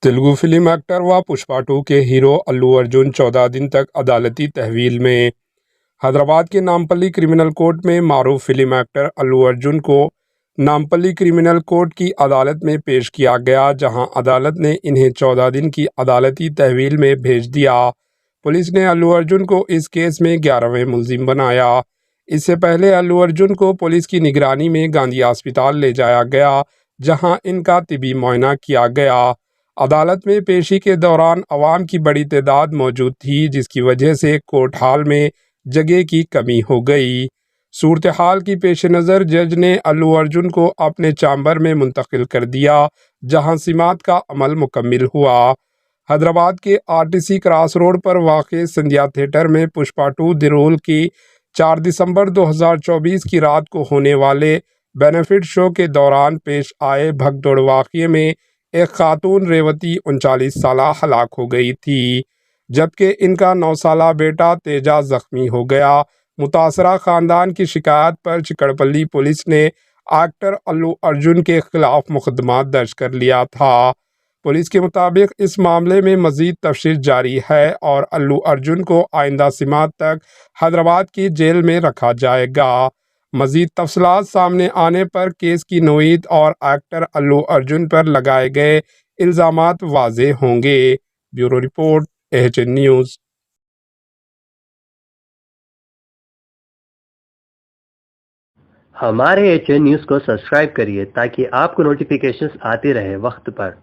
Telugu film actor व पुष्पा 2 के hero Allu Arjun 14 दिन तक अदालती तहवील में। हैदराबाद के नामपल्ली क्रिमिनल कोर्ट में मारूफ फिल्म एक्टर अल्लू अर्जुन को नामपल्ली क्रिमिनल कोर्ट की अदालत में पेश किया गया, जहां अदालत ने इन्हें 14 दिन की अदालती तहवील में भेज दिया। पुलिस ने अल्लू अर्जुन को इस केस में 11वें मुलजिम बनाया। इससे पहले अल्लू अर्जुन को पुलिस की निगरानी में गांधी अस्पताल ले जाया गया, जहां इनका तिबी मुआयना किया गया। अदालत में पेशी के दौरान अवाम की बड़ी तादाद मौजूद थी, जिसकी वजह से कोर्ट हाल में जगह की कमी हो गई। सूरत हाल की पेश नज़र जज ने अल्लू अर्जुन को अपने चैम्बर में मुंतकिल कर दिया, जहां सिमात का अमल मुकम्मिल हुआ। हैदराबाद के आरटीसी क्रॉस रोड पर वाक़ संध्या थिएटर में पुष्पा 2 द रोल की 4 दिसंबर 2024 की रात को होने वाले बेनिफिट शो के दौरान पेश आए भगदौड़ वाक़े में एक खातून रेवती 39 साला हलाक हो गई थी, जबकि इनका 9 साला बेटा तेजा जख्मी हो गया। मुतासरा ख़ानदान की शिकायत पर चिकड़पल्ली पुलिस ने एक्टर अल्लू अर्जुन के खिलाफ मुकदमा दर्ज कर लिया था। पुलिस के मुताबिक इस मामले में मज़ीद तफ्तीश जारी है और अल्लू अर्जुन को आइंदा सिमात तक हैदराबाद की जेल में रखा जाएगा। मज़ीद तफसीलात सामने आने पर केस की नोईद और एक्टर अल्लू अर्जुन पर लगाए गए इल्ज़ामात वाज़ेह होंगे। Bureau report, AHN news. हमारे HN न्यूज़ को सब्सक्राइब करिए ताकि आपको नोटिफिकेशंस आती रहे वक्त पर।